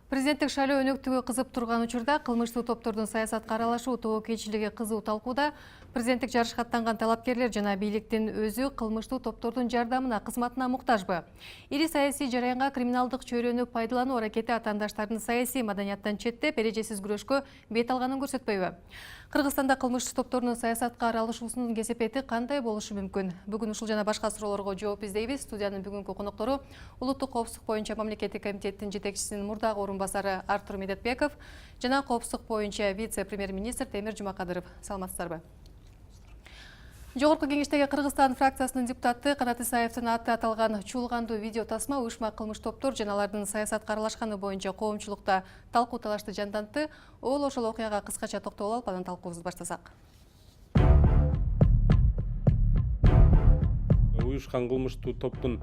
Президенттик шайлоо өнөктүгү кызып турган учурда кылмыштуу топтордун саясатка аралашуу тобокелчилиги кызуу талкууда. Президенттик жарышка аттанган талапкерлер жана бийликтин өзү кылмыштуу топтордун жардамына, кызматына муктажбы? Ири саясий жараянга криминалдык чөйрөнү пайдалануу аракети атаандаштардын саясий маданияттан четтеп, эрежесиз күрөшкө бет алганын көрсөтпөйбү? Кыргызстанда кылмыштуу топтордун саясатка аралашуусунун кесепети кандай болушу мүмкүн? Бүгүн ушул жана башка суроолорго жооп издейбиз. Студиянын бүгүнкү коноктору Улуттук коопсуздук боюнча мамлекеттик комитеттин жетекчисинин мурдагы орунбасары Артур Медетбеков жана коопсуздук боюнча вице-премьер-министр Темир Жумакадыров. Саламатсыздарбы? Жогорку кеңештеги Кыргызстан фракциясынын депутаты Канат Исаевдин аты аталган чуулгандуу видео тасма уюшма кылмыш топтор жана алардын саясатка аралашканы боюнча коомчулукта талкуу талашты жандантты. Ошол окуяга кыскача токтолуп алып, анан талкуубузду баштасак. Уюшкан кылмыштуу топтун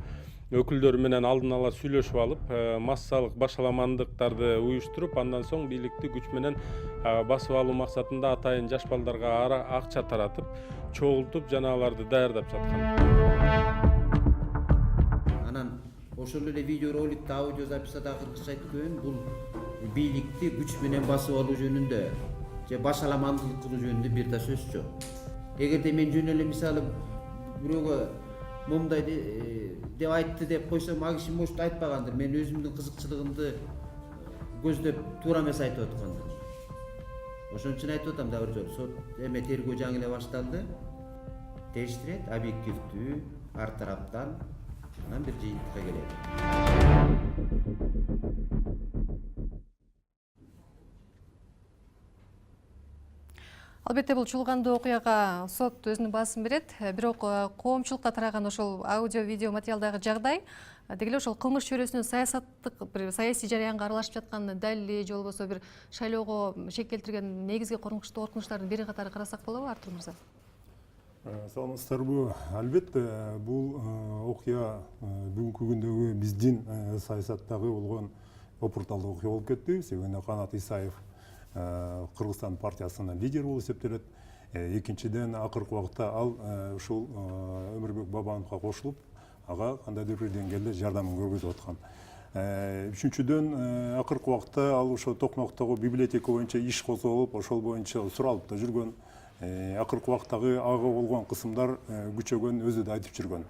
өкүлдөрү менен алдын ала сүйлөшүп алып, массалык башаламандыктарды уюштуруп, андан соң бийликти күч менен басып алуу максатында атайын жаш балдарга акча таратып, чогултуп жана аларды даярдап жаткан. Анан ошол эле видеороликти аудио записьта кыргызча айткөн бул бийликти күч менен басып алуу жөнүндө же башаламандык кылуу жөнүндө бир да сөз жок. Эгерде мен жөн эле мисалы бирөөгө момундай деп айтты деп койсом, ал киши может айтпагандыр. Мен өзүмдүн кызыкчылыгымды көздөп туура эмес айтып аткандыр. Ошон үчүн айтып атам да бир жолу. Сот тергөө жаңы эле башталды. Тештирет, объективдүү, ар тараптан анан бир жыйынтыкка келет. Албетте бул чуулгандуу окуяга сот өзүнүн баасын берет. Бирок коомчулукка тараган ошол аудио-видео материалдагы жагдай деги эле ошол кылмыш чөйрөсүнүн саясий жараянга аралашып жаткан далили же болбосо бир шайлоого шек келтирген негизги коркунучтардын бири катары карасак болобу, Артур мырза? Саламатсыздарбы? Албетте бул окуя бүгүнкү күндөгү биздин саясаттагы болгон опурталдуу окуя болуп кетти. Себебинде Канат Исаев Кыргызстан партиясынын лидери болуп эсептелет. Экинчиден, акыркы убакта ал ушул Өмүрбек Бабановго кошулуп, ага кандайдыр бир деңгээлде жардамын көргөзүп аткан. Үчүнчүдөн, акыркы убакта ал ошо Токмоктогу библиотека боюнча иш козголуп, ошол боюнча суралып да жүргөн. Акыркы убактагы ага болгон кысымдар күчөгөн, өзү да айтып жүргөн.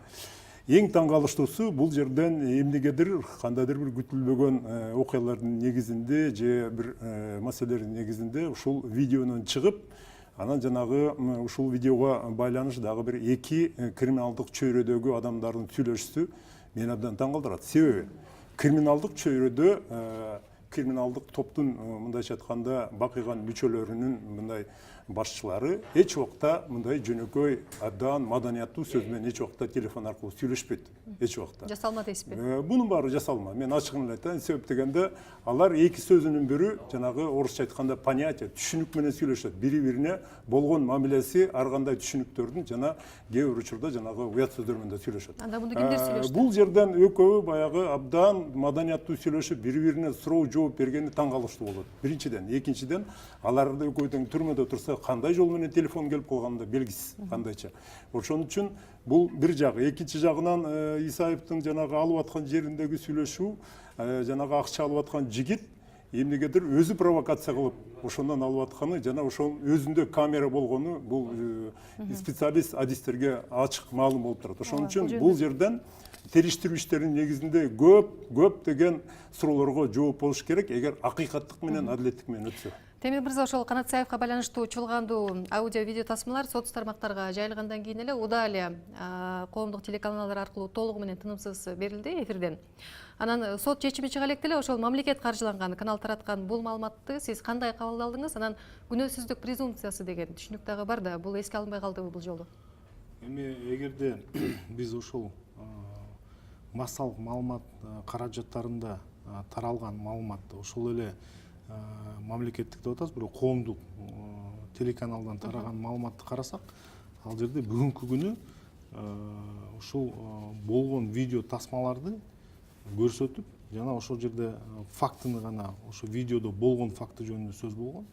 Эң таң калыштуусу бул жерден эмнегедир кандайдыр бир күтүлбөгөн окуялардын негизинде же бир маселелердин негизинде ушул видеонун чыгып, анан жанагы ушул видеого байланыш дагы бир эки криминалдык чөйрөдөгү адамдардын сүйлөшүүсү мени абдан таң калтырат. Себеби криминалдык чөйрөдө криминалдык топтун мындайча айтканда бакыйган мүчөлөрүнүн мындай башчылары эч убакта мындай жөнөкөй абдан маданияттуу сөз менен эч убакта телефон аркылуу сүйлөшпөйт. Эч убакта. Жасалма дейсизби? Бунун баары жасалма. Мен ачыгын эле айтайын. Себеп дегенде алар эки сөзүнүн бирөө жанагы орусча айтканда понятие, түшүнүк менен сүйлөшөт. Бири-бирине болгон мамилеси ар кандай түшүнүктөрдүн жана кээ бир учурда жанагы уят сөздөр менен да сүйлөшөт. Анда мунду кимдер сүйлөштү? Бул жерден экөө баягы абдан маданияттуу сүйлөшүп, бири-бирине суроо жооп бергени таң калыштуу болот. Биринчиден, экинчиден, аларды экөө тең түрмөдө турса, кандай жол менен телефон келип калганы да белгисиз, кандайча. Ошон үчүн бул бир жагы. Экинчи жагынан Исаевдин жанагы алып аткан жериндеги сүйлөшүү, жанагы акча алып аткан жигит эмнегедир өзү провокация кылып, ошондон алып атканы жана ошол өзүндө камера болгону бул специалист адистерге ачык маалым болуп турат. Ошон үчүн бул жерден териштирүү иштеринин негизинде көп деген суроолорго жооп болуш керек, эгер акыйкаттык менен, адилеттик менен өтсө. Темир мырза, ошол Канат Исаевга байланыштуу чуулгандуу аудио-видео тасмалар соц тармактарга жайылгандан кийин эле удаа эле коомдук телеканалдар аркылуу толугу менен тынымсыз берилди эфирден. Анан сот чечими чыга электе эле ошол мамлекет каржыланган канал тараткан бул маалыматты сиз кандай кабыл алдыңыз? Анан күнөөсүздүк презумпциясы деген түшүнүк дагы бар да, бул эске алынбай калдыбы бул жолу? Эми эгерде биз ошол массалык маалымат каражаттарында таралган маалыматты ошол эле мамлекеттик деп атабыз, бирок коомдук телеканалдан тараган маалыматты карасак, ал жерде бүгүнкү күнү ушул болгон видео тасмаларды көрсөтүп, жана ошол жерде фактыны гана, ошо видеодо болгон факты жөнүндө сөз болгон.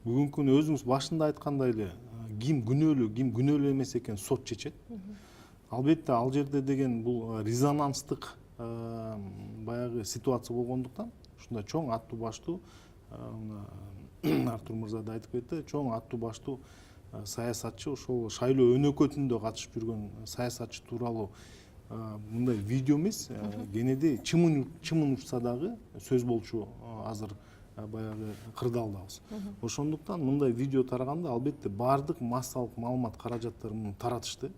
Бүгүнкү күнү өзүңүз башында айткандай эле ким күнөөлүү, ким күнөөлүү эмес экен сот чечет. Албетте ал жерде деген бул резонанстык баягы ситуация болгондуктан ушундай чоң аттуу баштуу Артур мырза да айтып кетти, чоң аттуу баштуу саясатчы, ошол шайлоо өнөкөтүндө катышып жүргөн саясатчы тууралуу мындай видео эмес, кенеди чымын учса дагы сөз болчу азыр баягы кырдаалдабыз. Ошондуктан мындай видео тараганда албетте баардык массалык маалымат каражаттарын таратышты.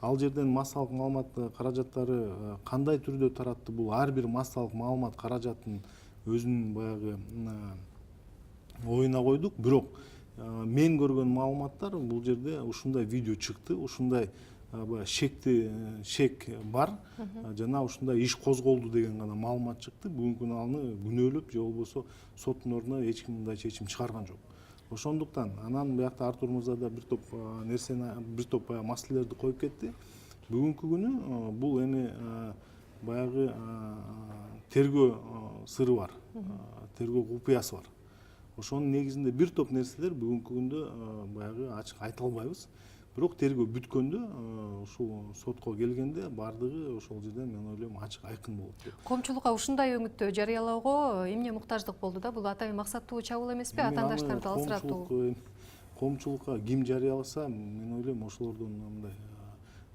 Ал жерден массалык маалымат каражаттары кандай түрдө таратты, бул ар бир массалык маалымат каражатын өзүнүн баягы оюна койдук. Бирок мен көргөн маалыматтар бул жерде ушундай видео чыкты, ушундай шек бар, жана ушундай иш козголду деген гана маалымат чыкты. Бүгүнкү күнү аны күнөөлөп же болбосо соттун ордуна эч ким мындай чечим чыгарган жок. Ошондуктан анан буякта Артур мырза да бир топ нерсени, бир топ маселелерди коюп кетти. Бүгүнкү күнү бул эми баягы тергөө сыры бар, тергөө купуясы бар. Ошонун негизинде бир топ нерселер бүгүнкү күндө баягы ачык айта албайбыз. Бирок тергөө бүткөндө, ушул сотко келгенде баардыгы ошол жерден мен ойлойм ачык айкын болот деп. Коомчулукка ушундай өңүттө жарыялоого эмне муктаждык болду да? Бул атайын максаттуу чабуул эмеспи? Атаандаштарды алсыратуу. Коомчулукка ким жарыяласа, мен ойлойм ошолордон мындай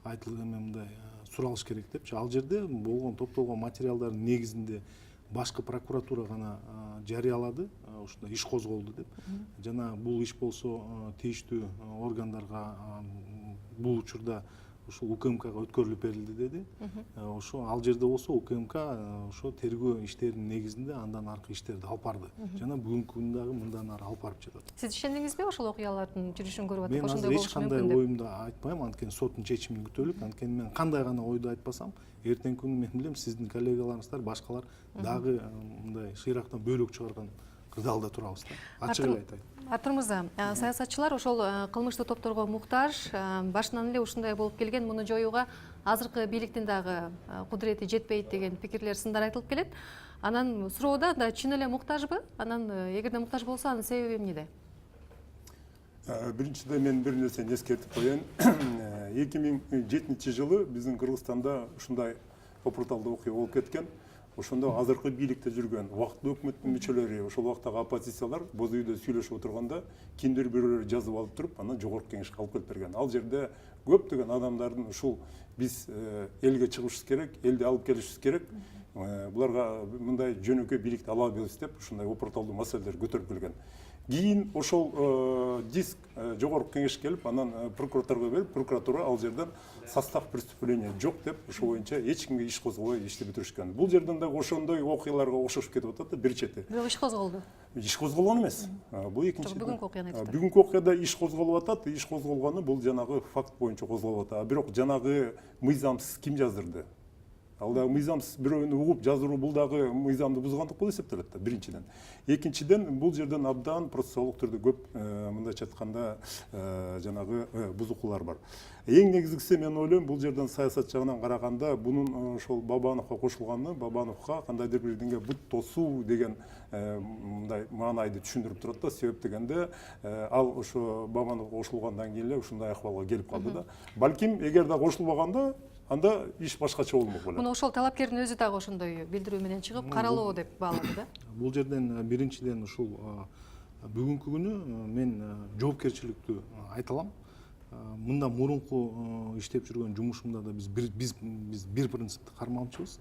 айтылган мындай суралыш керек депчи. Ал жерде болгон топтолгон материалдардын негизинде башкы прокуратура гана жарыялады, ушундай иш козголду деп. Жана бул иш болсо тийиштүү органдарга бул учурда ушул УКМКга өткөрүлүп берилди деди. Ошо ал жерде болсо УКМК ошо тергөө иштеринин негизинде андан аркы иштерди алып барды. Жана бүгүнкү күндө дагы мындан ары алып барып жатат. Сиз ишендиңизби ошол окуялардын жүрүшүн көрүп атып? Мен азыр эч кандай оюмду айтпайм, анткени соттун чечимин күтөлүк. Анткени мен кандай гана ойду айтпасам, эртеңки күнү мен билем сиздин коллегаларыңыздар, башкалар дагы мындай шыйрактан бөлөк чыгарган кырдаалда турабыз да. Ачык эле айтайын. Артур мырза, саясатчылар ошол кылмыштуу топторго муктаж, башынан эле ушундай болуп келген, муну жоюуга азыркы бийликтин дагы кудурети жетпейт деген пикирлер, сындар айтылып келет. Анан суроодо да чын эле муктажбы? Анан эгерде муктаж болсо, анын себеби эмнеде? Биринчиден мен бир нерсени эскертип коеюн. 2007-жылы биздин Кыргызстанда ушундай опурталдуу окуя болуп кеткен. Ошондо азыркы бийликте жүргөн убактылуу өкмөттүн мүчөлөрү, ошол убактагы оппозициялар боз үйдө сүйлөшүп отурганда кимдир бирөөлөр жазып алып туруп, анан жогорку кеңешке алып келип берген. Ал жерде көптөгөн адамдардын ушул биз элге чыгышыбыз керек, элди алып келишибиз керек, буларга мындай жөнөкөй бийликти ала албайбыз деп ушундай опурталдуу маселелер көтөрүп келген. Кийин ошол диск жогорку кеңешке келип, анан прокуратурага берип, прокуратура ал жерден состав преступления жок деп, ошол боюнча эч кимге иш козгобой ишти бүтүрүшкөн. Бул жерден да ошондой окуяларга окшошуп кетип атат да, бир чети. Бирок иш козголду. Иш козголгон эмес. Бул экинчи. Бүгүнкү окуяны айтып атат. Бүгүнкү окуяда иш козголуп атат, иш козголгону бул жанагы факт боюнча козголуп атат. Бирок жанагы мыйзамсыз ким жаздырды? Ал дагы мыйзамсыз бирөөнү угуп жаздыруу, бул дагы мыйзамды бузгандык болуп эсептелет да, биринчиден. Экинчиден, бул жерден абдан процессуалдык түрдө көп мындайча айтканда жанагы бузукулар бар. Эң негизгиси мен ойлойм, бул жерден саясат жагынан караганда бунун ошол Бабановго кошулганы, Бабановго кандайдыр бир деңге бут тосуу деген мындай маанайды түшүндүрүп турат да. Себеп дегенде ал ошо Бабановго кошулгандан кийин эле ушундай акыбалга келип калды да. Балким эгерде кошулбаганда анда иш башкача болмок болот. Муну ошол талапкердин өзү дагы ошондой билдирүү менен чыгып, каралоо деп баалады да. Бул жерден биринчиден ушул бүгүнкү күнү мен жоопкерчиликтүү айта алам. Мындан мурунку иштеп жүргөн жумушумда да биз бир принципти кармаочубуз.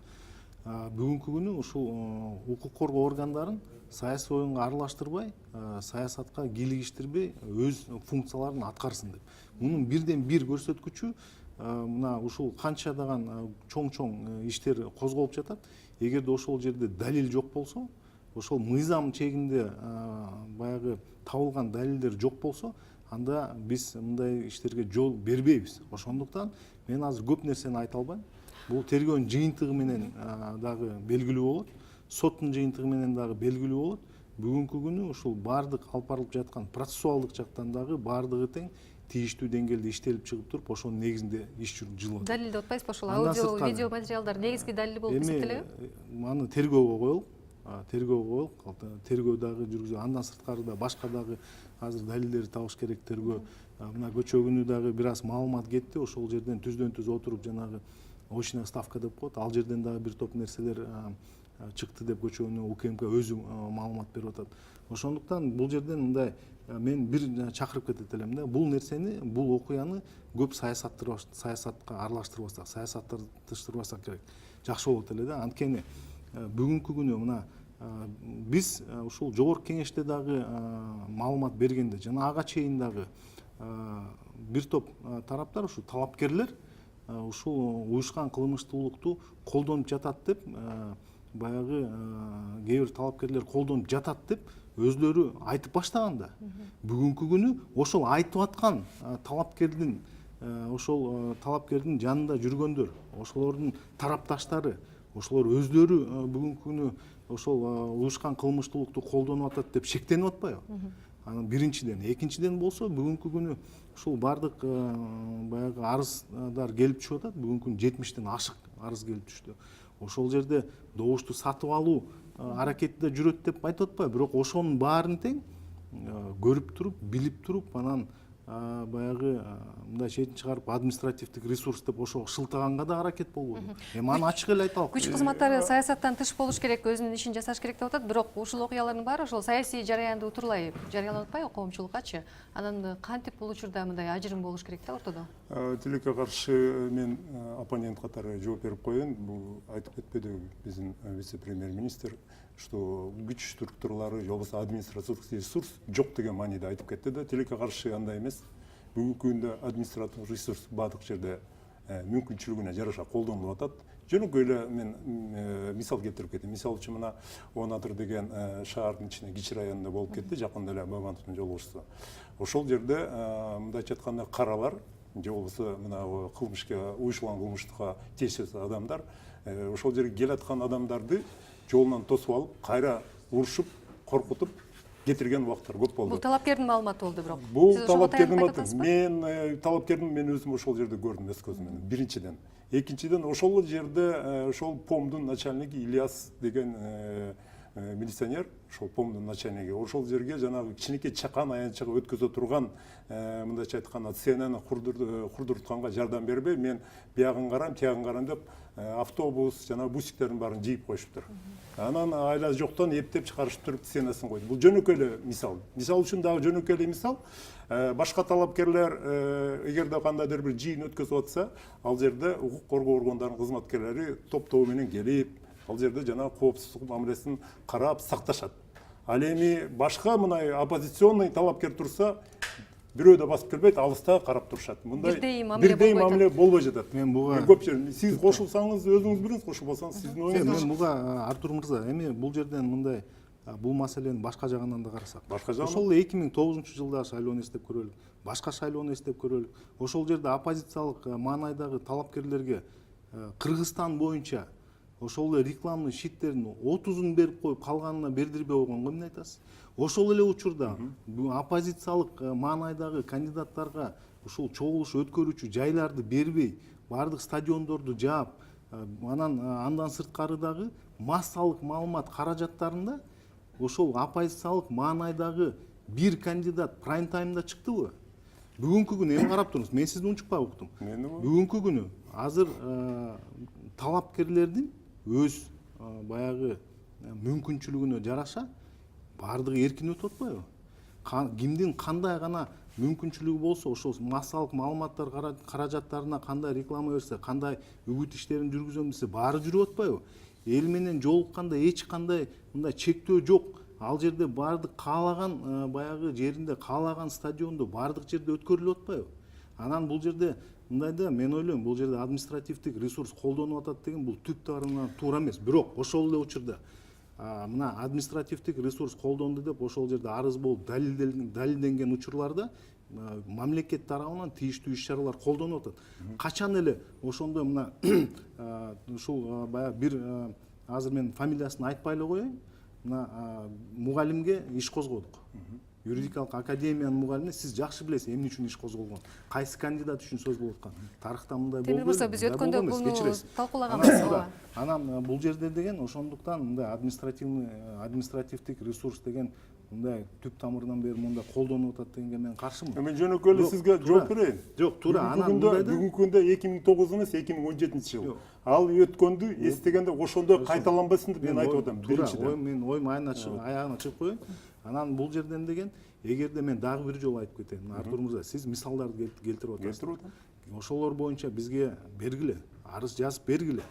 Бүгүнкү күнү ушул укук коргоо органдарын саясий оюнга аралаштырбай, саясатка кийлигиштирбей өз функцияларын аткарсын деп. Мунун бирден бир көрсөткүчү мына ушул канчадаган чоң иштер козголуп жатат. Эгерде ошол жерде далил жок болсо, ошол мыйзам чегинде баягы табылган далилдер жок болсо, анда биз мындай иштерге жол бербейбиз. Ошондуктан мен азыр көп нерсени айта албайм. Бул тергөөнүн жыйынтыгы менен дагы белгилүү болот, соттун жыйынтыгы менен дагы белгилүү болот. Бүгүнкү күнү ушул баардык алып барылып жаткан процессуалдык жактан дагы баардыгы тең тийиштүү деңгээлде иштелип чыгып туруп, ошонун негизинде иш жүрүп атат. Далил деп атпайсызбы? Ошол аудио, видео материалдар негизги далил болуп эсептелеби? Аны тергөөгө коелук. Тергөө дагы жүргүзүп, андан сырткары да башка дагы азыр далилдерди табыш керек. Тергөө мына көчө күнү дагы бир аз маалымат кетти. Ошол жерден түздөн түз отуруп жанагы очная ставка деп коет. Ал жерден дагы бир топ нерселер чыкты деп көчөнү УКМК өзү маалымат берип атат. Ошондуктан бул жерден мындай мен бир чакырып кетет элем да, бул нерсени, бул окуяны көп саясатка аралаштырбасак, саясатташтырбасак керек. Жакшы болот эле да. Анткени бүгүнкү күнү мына биз ушул жогорку кеңеште дагы маалымат бергенде жана ага чейин дагы бир топ тараптар, ушул талапкерлер ушул уюшкан кылмыштуулукту колдонуп жатат деп, баягы кээ бир талапкерлер колдонуп жатат деп өзлөрү айтып баштаганда, бүгүнкү күнү ошол айтып аткан талапкердин жанында жүргөндөр, ошолордун тарапташтары, ошолор өздөрү бүгүнкү күнү ошол уюшкан кылмыштуулукту колдонуп атат деп шектенип атпайбы? Анан биринчиден, экинчиден болсо бүгүнкү күнү ушул бардык баягы арыздар келип түшүп атат. Бүгүнкү күнү 70-тен ашык арыз келип түштү. Ошол жерде добушту сатып алуу аракети да жүрөт деп айтып атпайбы? Бирок ошонун баарын тең көрүп туруп, билип туруп, анан баягы мындай чечим чыгарып административдик ресурс деп ошого шылтаганга да аракет болбойбу. Эми аны ачык эле айталык. Күч кызматтары саясаттан тыш болуш керек, өзүнүн ишин жасаш керек деп атат. Бирок ушул окуялардын баары ошол саясий жараянды утурлай жарыяланып атпайбы коомчулуккачы? Анан кантип бул учурда мындай ажырым болуш керек да ортодо? Тилекке каршы мен оппонент катары жооп берип коеюн. Бул айтып кетпеди биздин вице-премьер-министр, что күч структуралары же болбосо административдик ресурс жок деген мааниде айтып кетти да. Тилекке каршы андай эмес. Бүгүнкү күндө административдик ресурс баардык жерде мүмкүнчүлүгүнө жараша колдонулуп атат. Жөнөкөй эле мен мисал келтирип кетейин. Мисалы үчүн мына Онатыр деген шаардын ичинде Кичи районунда болуп кетти, жакында эле Бабановдун жолугушусу. Ошол жерде мындайча айтканда каралар же болбосо мына кылмышка, уюшулган кылмыштыкка тийиштүү адамдар ошол жерге келаткан адамдарды жолунан тосуп алып, кайра урушуп, коркутуп кетирген убактар көп болду. Бул талапкердин маалыматы болду бирок. Бул талапкердин талапкердин мен өзүм ошол жерде көрдүм өз көзүм менен. Биринчиден. Экинчиден ошол жерде ошол ПОМдун начальниги Ильяс деген милиционер, ошол ПОМдун начальниги, ошол жерге жанагы кичинекей чакан аянтчага өткөзө турган мындайча айтканда сценаны курдуртканга жардам бербей, мен биягын карайм, тиягын карайм деп автобус жана бусиктердин баарын жийип коюшуптур. Анан айла жоктон эптеп чыгарышып туруп сценасын койду. Бул жөнөкөй эле мисал. Мисал үчүн дагы жөнөкөй эле мисал. Башка талапкерлер эгерде кандайдыр бир жыйын өткөзүп атса, ал жерде укук коргоо органдарынын кызматкерлери топтоо менен келип, ал жерде жана коопсуздук мамилесин карап сакташат. Ал эми башка мындай оппозиционный талапкер турса, бирөө да басып келбейт, алыста карап турушат. Мындай бирдей мамиле болбой жатат. Мен буга сиз кошулсаңыз өзүңүз билиңиз, кошулбасаңыз сиздин оюңуз. Мен буга Артур мырза, эми бул жерден мындай бул маселени башка жагынан да карасак. Ошол 2009-жылдагы шайлоону эстеп көрөлүк. Башка шайлоону эстеп көрөлүк. Ошол жерде оппозициялык маанайдагы талапкерлерге Кыргызстан боюнча ошол эле рекламный щиттердин 30-ун берип коюп калганына бердирбей койгонго эмне айтасыз? Ошол эле учурда оппозициялык маанайдагы кандидаттарга ушул чогулуш өткөрүүчү жайларды бербей, бардык стадиондорду жаап, андан сырткары дагы массалык маалымат каражаттарында ошол оппозициялык маанайдагы бир кандидат прайм таймда чыктыбы? Бүгүнкү күнү эми карап туруңуз, мен сизди унчукпай уктум. Бүгүнкү күнү азыр талапкерлердин өз баягы мүмкүнчүлүгүнө жараша бардыгы эркин өтүп атпайбы? Кимдин кандай гана мүмкүнчүлүгү болсо, ошол массалык маалыматтар каражаттарына кандай реклама берсе, кандай үгүт иштерин жүргүзөм десе, баары жүрүп атпайбы? Эл менен жолукканда эч кандай мындай чектөө жок. Ал жерде бардык каалаган баягы жеринде, каалаган стадиондо бардык жерде өткөрүлүп атпайбы? Анан бул жерде мындай да, мен ойлойм, бул жерде административдик ресурс колдонуп атат деген бул түп тарыгынан туура эмес. Бирок ошол эле учурда мына административдик ресурс колдонду деп ошол жерде арыз болуп далилденген учурларда мамлекет тарабынан тийиштүү иш-чаралар колдонуп атат. Качан эле ошондой мына ушул баягы бир азыр мен фамилиясын айтпай эле коеюн, мына мугалимге иш козгодук. юридикалык академиянын мугалими, сиз жакшы билесиз эмне үчүн иш козголгон, кайсы кандидат үчүн сөз болуп аткан. Тарыхта мындай Темир мырза, биз өткөндө буну талкуулаганбыз. Анан бул жерде деген ошондуктан мындай административдик ресурс деген мындай түп тамырынан бери мындай колдонуп атат дегенге мен каршымын. Мен жөнөкөй эле сизге жооп берейин. Жок, туура. Анан бүгүнкү күндө 2009 эмес 2017 жыл. Ал өткөндү эстегенде ошондой кайталанбасын деп мен айтып атам. Биринчиден мен оюм аягына чыгып коеюн. Анан бул жерден деген эгерде мен дагы бир жолу айтып кетейин. Артур мырза, сиз мисалдарды келтирип атасыз. Ошолор боюнча бизге бергиле, арыз жазып бергиле.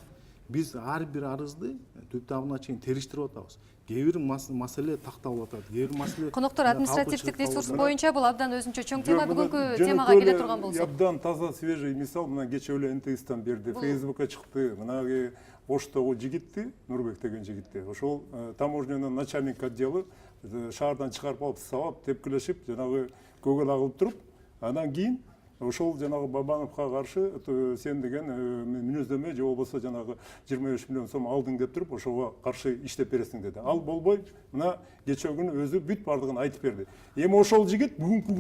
Биз ар бир арызды түп табына чейин териштирип атабыз. Кээ бир маселе такталып атат, кээ бир маселе. Коноктор административдик ресурс боюнча бул абдан өзүнчө чоң тема. Бүгүнкү темага келе турган болсок. Абдан таза, свежий мисал мына кечээ эле НТСтан берди. Фейсбукка чыкты. Мынагы Оштогу жигитти, Нурбек деген жигитти. Ошол таможнянын начальник отделы шаардан чыгарып алып, сабап, тепкилешип, жанагы көгөл агылып туруп, андан кийин ошол жанагы Бабановго каршы сен деген мүнөздөмө же болбосо жанагы 25 миллион сом алдың деп туруп, ошого каршы иштеп бересиң деди. Ал болбой, мына кечээ күнү өзү бүт бардыгын айтып берди. Эми ошол жигит бүгүнкү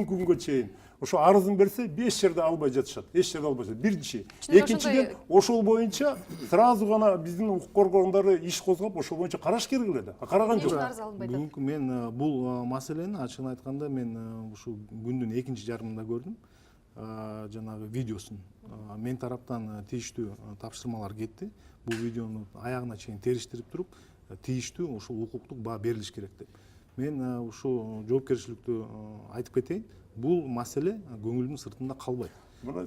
күнгө чейин ошо арызын берсе 5 жерде албай жатышат. Эч жерде албай жатышат. Биринчи. Экинчиден, ошол боюнча сразу гана биздин укук коргондору иш козгоп, ошол боюнча караш керек эле да. Караган жок. Бүгүнкү мен бул маселени ачыгын айтканда мен ушул күндүн экинчи жарымында көрдүм. Жанагы видеосун. Мен тараптан тийиштүү тапшырмалар кетти. Бул видеону аягына чейин териштирип туруп, тийиштүү ушул укуктук баа берилиш керек деп. Мен ушул жоопкерчиликтүү айтып кетейин. Бул маселе көңүлдүн сыртында калбайт.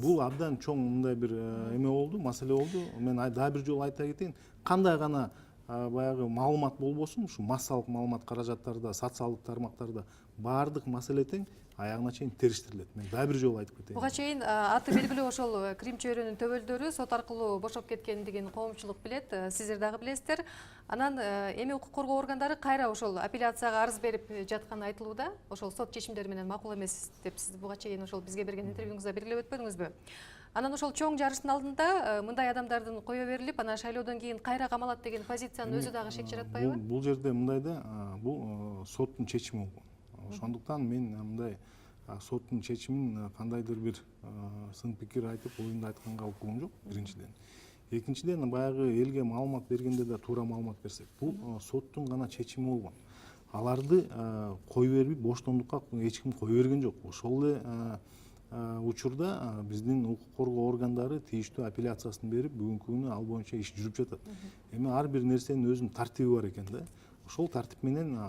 Бул абдан чоң мындай бир эме болду, маселе болду. Мен дагы бир жолу айта кетейин. Кандай гана баягы маалымат болбосун, ушу массалык маалымат каражаттарда, социалдык тармактарда баардык маселе тең аягына чейин териштирилет. Мен дагы бир жолу айтып кетейин. Буга чейин аты белгилүү ошол Крим чөйрөнүн төбөлдөрү сот аркылуу бошоп кеткендигин коомчулук билет, сиздер дагы билесиздер. Анан эми укук коргоо органдары кайра ошол апелляцияга арыз берип жатканы айтылууда. Ошол сот чечимдери менен макул эмес деп сиз буга чейин ошол бизге берген интервьюңузда белгилеп өтпөдүңүзбү? Анан ошол чоң жарыштын алдында мындай адамдардын кое берилип, анан шайлоодон кийин кайра камалат деген позициянын өзү дагы шек жаратпайбы? Бул жерде мындай да, бул соттун чечими болгон. Ошондуктан мен мындай соттун чечимин кандайдыр бир сын пикир айтып, оюмду айтканга укугум жок, биринчиден. Экинчиден, баягы элге маалымат бергенде да туура маалымат берсек, бул соттун гана чечими болгон. Аларды кой бербей, боштондукка эч ким кой берген жок. Ошол эле учурда биздин укук коргоо органдары тийиштүү апелляциясын берип, бүгүнкү күнү ал боюнча иш жүрүп жатат. Эми ар бир нерсенин өзүнүн тартиби бар экен да. Ошол тартип менен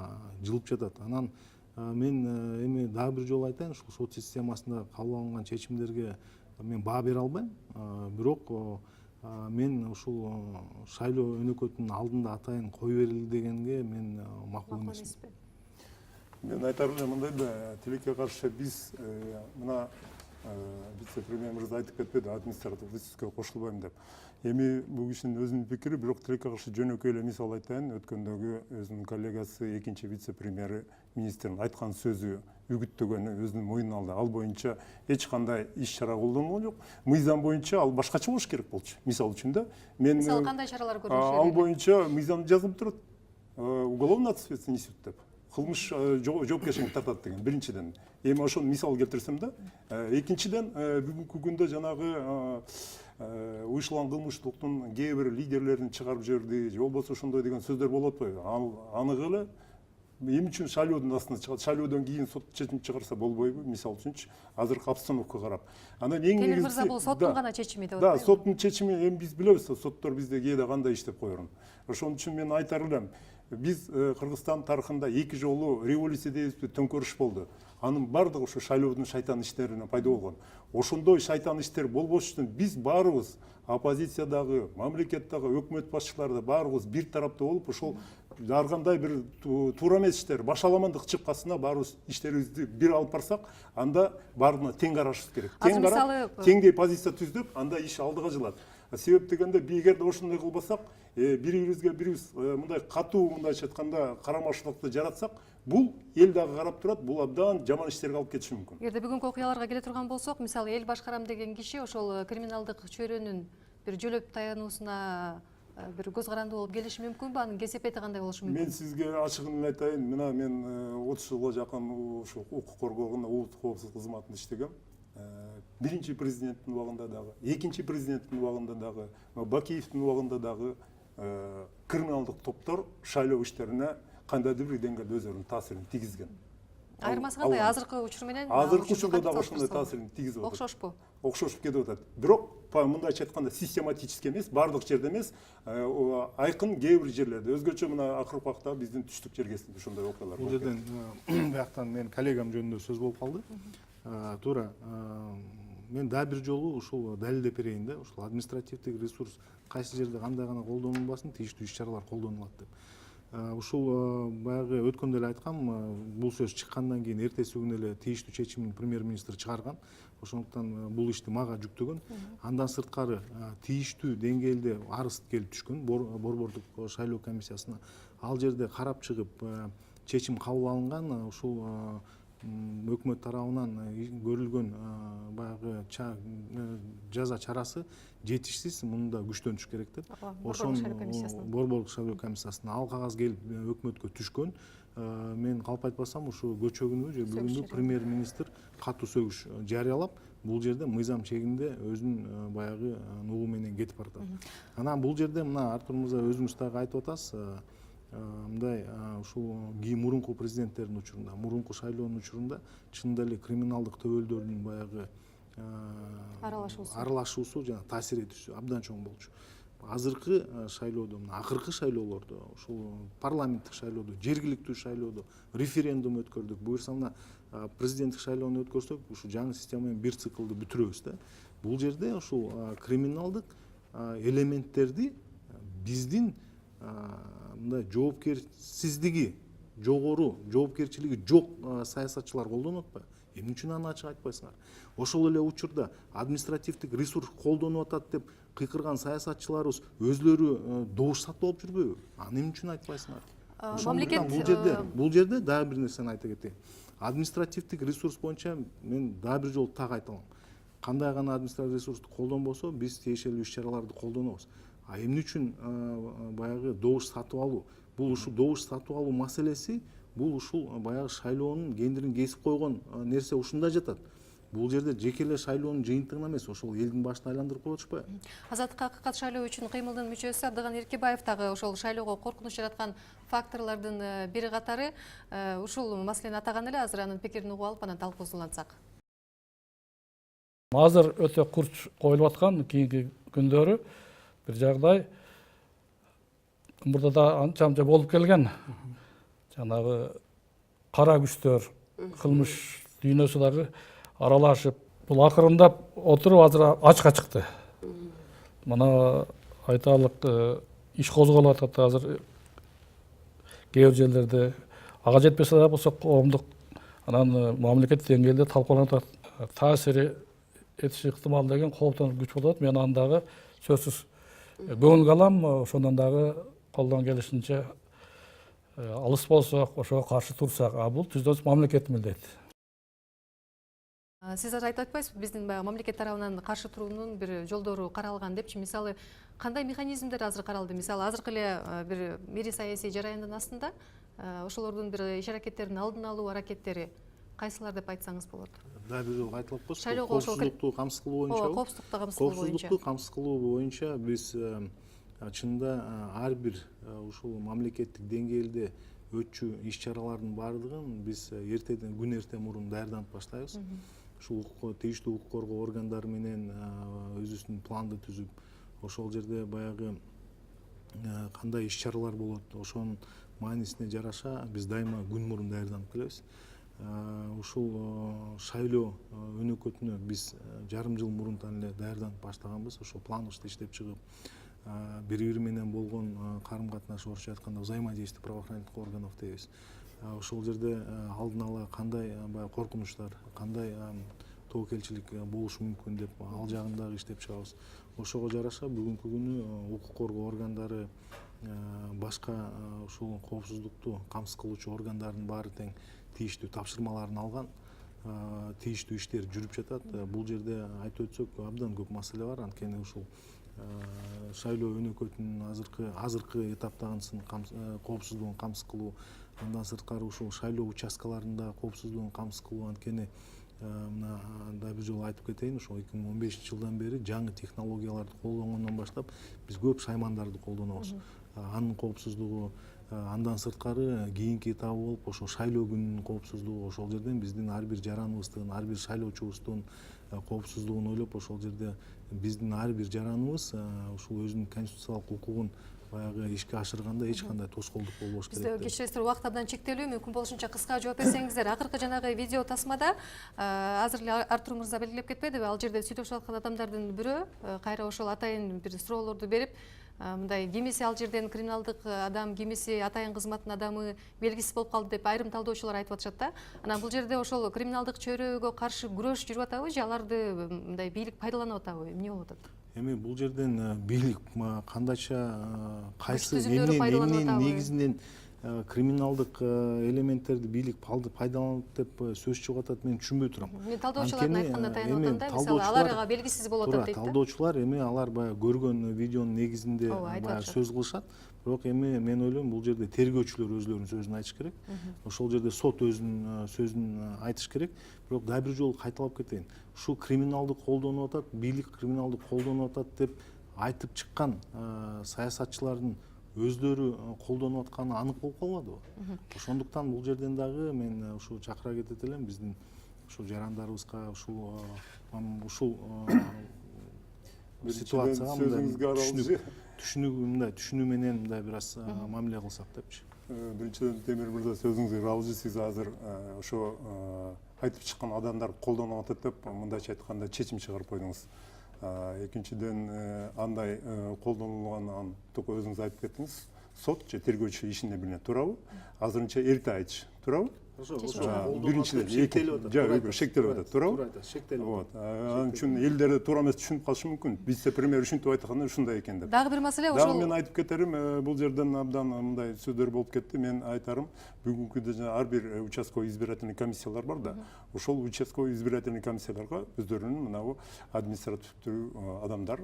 жылып жатат. Анан мен эми дагы бир жолу айтайын, ушул сот системасында кабыл алынган чечимдерге мен баа бере албайм. Бирок мен ушул шайлоо өнөкөтүнүн алдында атайын кой берилди дегенге мен макул эмесмин. Мен айтар элем мындай да, тилекке каршы биз мына вице-премьер мырза айтып кетпеди, административдик ресурска кошулбайм деп. Эми бул кишинин өзүнүн пикири, бирок тилекке каршы жөнөкөй эле мисал айтайын. Өткөндөгү өзүнүн коллегасы, экинчи вице-премьери министрдин айткан сөзү үгүттөгөнү өзүнүн мойнуна алды. Ал боюнча эч кандай иш чара колдонулгон жок. Мыйзам боюнча ал башкача болуш керек болчу. Мисал үчүн да. Мен мисалы кандай чаралар көрүлүш керек? Ал боюнча мыйзамда жазылып турат. Уголовный ответственность несет деп. Кылмыш жоопкерчиликке тартат деген биринчиден. Эми ошону мисал келтирсем да, экинчиден бүгүнкү күндө жанагы уюштурулган кылмыштуулуктун кээ бир лидерлерин чыгарып жиберди, же болбосо ошондой деген сөздөр болуп атпайбы? Ал анык эле эмне үчүн шайлоодун астына чыгат? Шайлоодон кийин сот чечим чыгарса болбойбу? Мисал үчүнчү, азыркы обстановкага карап. Анан эң негизгиси, мырза, бул соттун гана чечими деп атпайбы? Да, соттун чечими, эми биз билебиз, соттор бизде кээде кандай иштеп койорун. Ошон үчүн мен айтар элем, биз Кыргызстан тарыхында 2 жолу революция дейбизби, төңкөрүш болду. Анын бардыгы ошо шайлоодун шайтан иштеринен пайда болгон. Ошондой шайтан иштер болбош үчүн биз баарыбыз оппозициядагы, мамлекеттеги өкмөт башчылары да баарыбыз бир тарапта болуп, ошол ар кандай бир туура эмес иштер, башаламандык чыпкасына баарыбыз иштерибизди бир алып барсак, анда баарына тең карашыбыз керек. Тең карап, теңдей позиция түзүп, анда иш алдыга жылат. Себеп дегенде, эгерде ошондой кылбасак, бири-бирибизге бирибиз мындай катуу, мындайча айтканда, карамашылыкты жаратсак, бул эл дагы карап турат, бул абдан жаман иштерге алып кетиши мүмкүн. Эгерде бүгүнкү окуяларга келе турган болсок, мисалы эл башкарам деген киши ошол криминалдык чөйрөнүн бир жөлөп таянуусуна бир көз каранды болуп келиши мүмкүнбү? Анын кесепети кандай болушу мүмкүн? Мен сизге ачыгын эле айтайын, мына мен 30 жылга жакын ушу укук коргоогунда улуттук коопсуздук кызматында иштегем. Биринчи президенттин убагында дагы, экинчи президенттин убагында дагы, Бакиевдин убагында дагы криминалдык топтор шайлоо иштерине кандайдыр бир деңгээлде өздөрүнүн таасирин тийгизген. Айырмасы кандай? Азыркы учур менен Азыркы учурда дагы ошондой таасирин тийгизип атат. Окшошпу? Окшошуп кетип атат. Бирок мындайча айтканда систематически эмес, баардык жерде эмес, айкын кээ бир жерлерде. Өзгөчө мына акыркы убакта биздин түштүк жергесинде ошондой окуялар Бул болуп жерден бияктан менин коллегам жөнүндө сөз болуп калды. Туура. Мен дагы бир жолу ушул далилдеп берейин да, ушул административдик ресурс кайсы жерде кандай гана колдонулбасын, тийиштүү иш-чаралар колдонулат деп. Ушул баягы өткөндө эле айткам, бул сөз чыккандан кийин эртеси күнү эле тийиштүү чечимин премьер-министр чыгарган. Ошондуктан бул ишти мага жүктөгөн. Андан сырткары тийиштүү деңгээлде арыз келип түшкөн борбордук шайлоо комиссиясына. Ал жерде карап чыгып чечим кабыл алынган. Ушул өкмөт тарабынан көрүлгөн баягы жаза чарасы жетишсиз, муну да күчтөнүш керек деп. Ошон борбордук шайлоо комиссиясына ал кагаз келип өкмөткө түшкөн. Мен калп айтпасам, ушу көчө күнү же бүгүнкү премьер-министр катуу сөгүш жарыялап, бул жерде мыйзам чегинде өзүнүн баягы нугу менен кетип баратат. Анан бул жерде мына Артур мырза өзүңүз дагы айтып атасыз, мындай ушул мурунку президенттердин учурунда, мурунку шайлоонун учурунда чынында эле криминалдык төбөлдөрдүн баягы аралашуусу жана таасир этүүсү абдан чоң болчу. Азыркы шайлоодо, мына акыркы шайлоолордо, ушул парламенттик шайлоодо, жергиликтүү шайлоодо референдум өткөрдүк. Буюрса мына президенттик шайлоону өткөрсөк, ушул жаңы система менен бир циклды бүтүрөбүз да. Бул жерде ушул криминалдык элементтерди биздин мындай жоопкерсиздиги жогору, жоопкерчилиги жок саясатчылар колдонуп атпайбы? Эмне үчүн аны ачык айтпайсыңар? Ошол эле учурда административдик ресурс колдонуп атат деп кыйкырган саясатчыларыбыз өзлөрү добуш сатып алып жүрбөйбү? Аны эмне үчүн айтпайсыңар? Бул жерде дагы бир нерсени айта кетейин. Административдик ресурс боюнча мен дагы бир жолу так айталам. Кандай гана административдик ресурсту колдонбосо, биз тиешелүү иш-чараларды колдонобуз. А эмне үчүн баягы добуш сатып алуу? Бул ушул добуш сатып алуу маселеси, бул ушул баягы шайлоонун кендирин кесип койгон нерсе ушунда жатат. Бул жерде жеке эле шайлоонун жыйынтыгына эмес, ошол элдин башын айландырып коюп атышпайбы? Азаттыкка акыйкат шайлоо үчүн кыймылдын мүчөсү Абдыган Эркебаев дагы ошол шайлоого коркунуч жараткан факторлордун бири катары ушул маселени атаган эле. Азыр анын пикирин угуп алып, анан талкуусун улантсак. Азыр өтө курч коюлуп аткан кийинки күндөрү бир жагдай мурда да анча болуп келген. Жанагы кара күчтөр, кылмыш дүйнөсү дагы аралашып, бул акырындап отуруп азыр ачыкка чыкты. Мына айталык иш козголуп атат азыр кээ бир жерлерде. Ага жетпесе да болсо коомдук анан мамлекеттик деңгээлде талкууланып атат. Таасир этиши ыктымал деген кооптонуп күч болуп атат. Мен аны дагы сөзсүз көңүлгө алам. Ошондон дагы колдон келишинче алыс болсок, ошого каршы турсак, бул түздөн мамлекеттин милдети. Сиз айтып атпайсызбы, биздин мамлекет тарабынан каршы туруунун бир жолдору каралган депчи? Мисалы, кандай механизмдер азыр каралды? Мисалы, азыркы эле бир мири саясий жараяндын астында ошолордун бир иш-аракеттерин алдын алуу аракеттери кайсылар деп айтсаңыз болот? Дагы бир жолу айтылып коесузбу? Шайлоого ошол Коопсуздукту камсыз кылуу боюнча. Коопсуздукту Камсыз кылуу боюнча биз чынында ар бир ушул мамлекеттик деңгээлде өтчү иш-чаралардын баардыгын биз күн эрте мурун даярданып баштайбыз. Ушул тийиштүү укук коргоо органдары менен өзүбүздүн планды түзүп, ошол жерде баягы кандай иш-чаралар болот, ошонун маанисине жараша биз дайыма күн мурун даярданып келебиз. Ушул шайлоо өнөкөтүнө биз жарым жыл мурунтан эле даярданып баштаганбыз. Ошол планышты иштеп чыгып, бири-бири менен болгон карым-катнаш, орусча айтканда взаимодействие правоохранительных органов дейбиз. Ошол жерде алдын ала кандай коркунучтар, кандай тобокелчилик болушу мүмкүн деп ал жагын дагы иштеп чыгабыз. Ошого жараша бүгүнкү күнү укук коргоо органдары, башка ушул коопсуздукту камсыз кылуучу органдардын баары тең тийиштүү тапшырмаларын алган, тийиштүү иштер жүрүп жатат. Бул жерде айтып өтсөк абдан көп маселе бар. Анткени ушул шайлоо өнөкөтүнүн азыркы этаптагысын коопсуздугун камсыз кылуу, андан сырткары ушул шайлоо участкаларында коопсуздугун камсыз кылуу. Анткени мына да бир жолу айтып кетейин, ошол 2015 жылдан бери жаңы технологияларды колдонгондон баштап биз көп шаймандарды колдонобуз. Анын коопсуздугу, андан сырткары кийинки этабы болуп ошол шайлоо күнүнүн коопсуздугу, ошол жерден биздин ар бир жараныбыздын, ар бир шайлоочубуздун коопсуздугун ойлоп, ошол жерде биздин ар бир жараныбыз ушул өзүнүн конституциялык укугун баягы ишке ашырганда эч кандай тоскоолдук болбош керек деп. Кечиресиздер, убакыт абдан чектелүү, мүмкүн болушунча кыска жооп берсеңиздер. Акыркы жанагы видео тасмада азыр эле Артур мырза белгилеп кетпедиби, ал жерде сүйлөшүп аткан адамдардын бирөө кайра ошол атайын бир суроолорду берип, мындай кимиси ал жерден криминалдык адам, кимиси атайын кызматтын адамы белгисиз болуп калды деп айрым талдоочулар айтып атышат да. Анан бул жерде ошол криминалдык чөйрөгө каршы күрөш жүрүп атабы же аларды мындай бийлик пайдаланып атабы? Эмне болуп атат? Эми бул жерден бийлик кандайча кайсы түзүмдөрү пайдаланып эмненин атабы? негизинен криминалдык элементтерди бийлик пайдаланат деп сөз чыгып атат, мен түшүнбөй турам. Мен талдоочулардын айтканына таянып атам да, мисалы аларга белгисиз болуп атат дейт да. Талдоочулар эми алар баягы көргөн видеонун негизинде баягы сөз кылышат. Бирок эми мен ойлойм, бул жерде тергөөчүлөр өзлөрүнүн сөзүн айтыш керек. Ошол жерде сот өзүнүн сөзүн айтыш керек. Бирок дагы бир жолу кайталап кетейин. Ушул криминалдык колдонуп атат, бийлик криминалдык колдонуп атат деп айтып чыккан саясатчылардын өздөрү колдонуп атканы анык болуп калбадыбы? Ошондуктан бул жерден дагы мен ушу чакыра кетет элем биздин ушул жарандарыбызга ушул ситуацияга мындай түшүнүү менен мындай бир аз мамиле кылсак депчи. Биринчиден Темир мырза, сөзүңүзгө ыраазы. Сиз азыр ошо айтып чыккан адамдар колдонуп атат деп мындайча айтканда чечим чыгарып койдуңуз. Экинчиден андай колдонулганын только өзүңүз айтып кеттиңиз. Сот же тергөөчү ишинде билинет, туурабы? Азырынча эрте айтыш, туурабы? Биринчиден шектелип атат, туурабы? Анын үчүн элдер туура эмес түшүнүп калышы мүмкүн. Вице-премьер ушинтип айтканда ушундай экен деп. Дагы бир маселе Дагы ошол. мен айтып кетерим, бул жерден абдан мындай сөздөр болуп кетти. Мен айтарым, бүгүнкү күндө ар бир участковый избирательный комиссиялар бар да. Ошол участковый избирательный комиссияларга өздөрүнүн мынабу административдүү адамдар,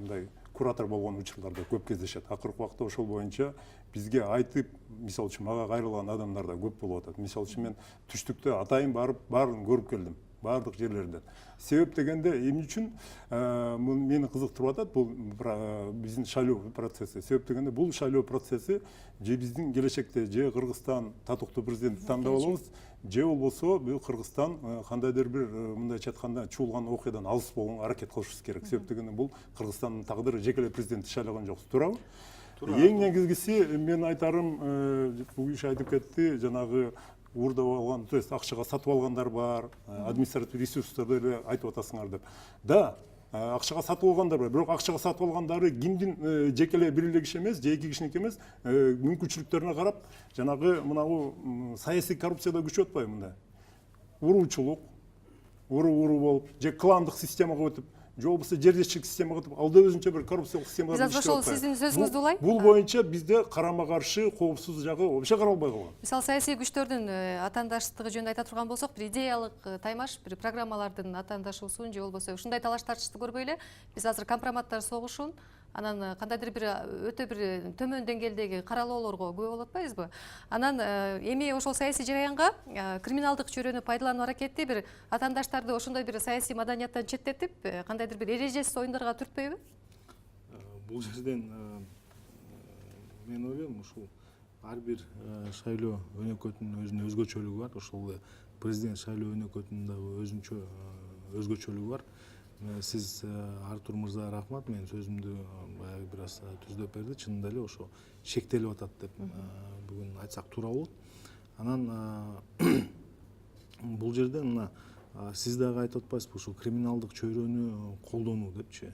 мындай куратор болгон учурларда көп кездешет. Акыркы убакта ошол боюнча бизге айтып, мисалы үчүн мага кайрылган адамдар да көп болуп атат. Мисалы үчүн мен түштүктө атайын барып баарын көрүп келдим, баардык жерлерден. Себеп дегенде эмне үчүн мени кызыктырып атат бул биздин шайлоо процесси. Себеп дегенде бул шайлоо процесси же биздин келечекте же Кыргызстан татыктуу президентти тандап алабыз, же болбосо бул Кыргызстан кандайдыр бир мындайча айтканда чуулган окуядан алыс болгонго аракет кылышыбыз керек. Себеп дегенде бул Кыргызстандын тагдыры, жеке эле президентти шайлаган жокпуз, туурабы? Эң негизгиси мен айтарым, бул киши айтып кетти, жанагы уурдап алган, то есть акчага сатып алгандар бар, административдик ресурстарды эле айтып атасыңар деп. Да, акчага сатып алгандар бар, бирок акчага сатып алгандары кимдин жеке эле бир эле киши эмес, же эки кишиники эмес, мүмкүнчүлүктөрүнө карап, жанагы мынабу саясий коррупцияда күчүп атпайбы мындай? Уруучулук, уруу болуп, же кландык системага өтүп, же болбосо жердешчилик системага өтүп, ал да өзүнчө бир коррупциялык система. Биз азыр ошол сиздин сөзүңүздү улай. Бул боюнча бизде карама каршы коопсуз жагы вообще каралбай калган. Мисалы саясий күчтөрдүн атаандаштыгы жөнүндө айта турган болсок, бир идеялык таймаш, бир программалардын атаандашуусун же болбосо ушундай талаш тартышты көрбөй эле биз азыр компроматтар согушун, анан кандайдыр бир өтө бир төмөн деңгээлдеги каралоолорго күбө болуп атпайбызбы? Анан эми ошол саясий жараянга криминалдык чөйрөнү пайдалануу аракети бир атаандаштарды ошондой бир саясий маданияттан четтетип, кандайдыр бир эрежесиз оюндарга түртпөйбү? Бул жерден мен ойлойм, ушул ар бир шайлоо өнөкөтүнүн өзүнүн өзгөчөлүгү бар. Ошол эле президент шайлоо өнөкөтүнүн дагы өзүнчө өзгөчөлүгү бар. Сиз Артур мырза рахмат, мен сөзүмдү баягы бир аз түздөп берди. Чынында эле ошо шектелип атат деп бүгүн айтсак туура болот. Анан бул жерден мына сиз дагы айтып атпайсызбы, ушул криминалдык чөйрөнү колдонуу депчи.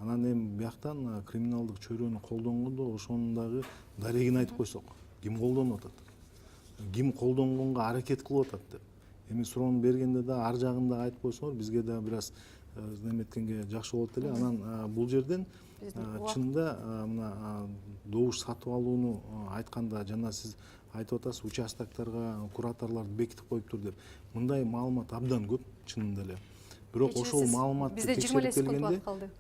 Анан эми бияктан криминалдык чөйрөнү колдонгондо ошонун дагы дарегин айтып койсок, ким колдонуп атат? Ким колдонгонго аракет кылып атат деп. Эми суроону бергенде да ар жагын да айтып койсоңор, бизге да бир аз неметкенге жакшы болот эле. Анан бул жерден чынында мына добуш сатып алууну айтканда жана сиз айтып атасыз, участоктарга кураторлорду бекитип коюптур деп. Мындай маалымат абдан көп чынында эле. бирок ошол Кечиресиз, маалыматты бизде 25 секунд убакыт калды.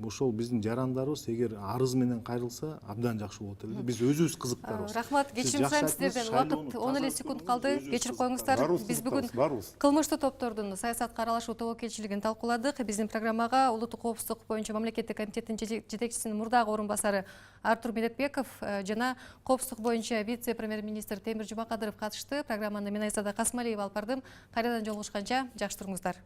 ошол биздин жарандарыбыз эгер арыз менен кайрылса абдан жакшы болот эле. Биз өзүбүз кызыктарбыз. Рахмат, кечирим сурайм сиздерден. Убакыт 11 секунд калды. Кечирип коюңуздар. Биз бүгүн кылмыштуу топтордун саясатка аралашуу тобокелчилигин талкууладык. Биздин программага улуттук коопсуздук боюнча мамлекеттик комитеттин жетекчисинин мурдагы орун басары Артур Медетбеков жана коопсуздук боюнча вице-премьер-министр Темир Жумакадыров катышты. Программаны мен Айзада Касмалиева алып бардым. Кайрадан жолугушканча жакшы туруңуздар.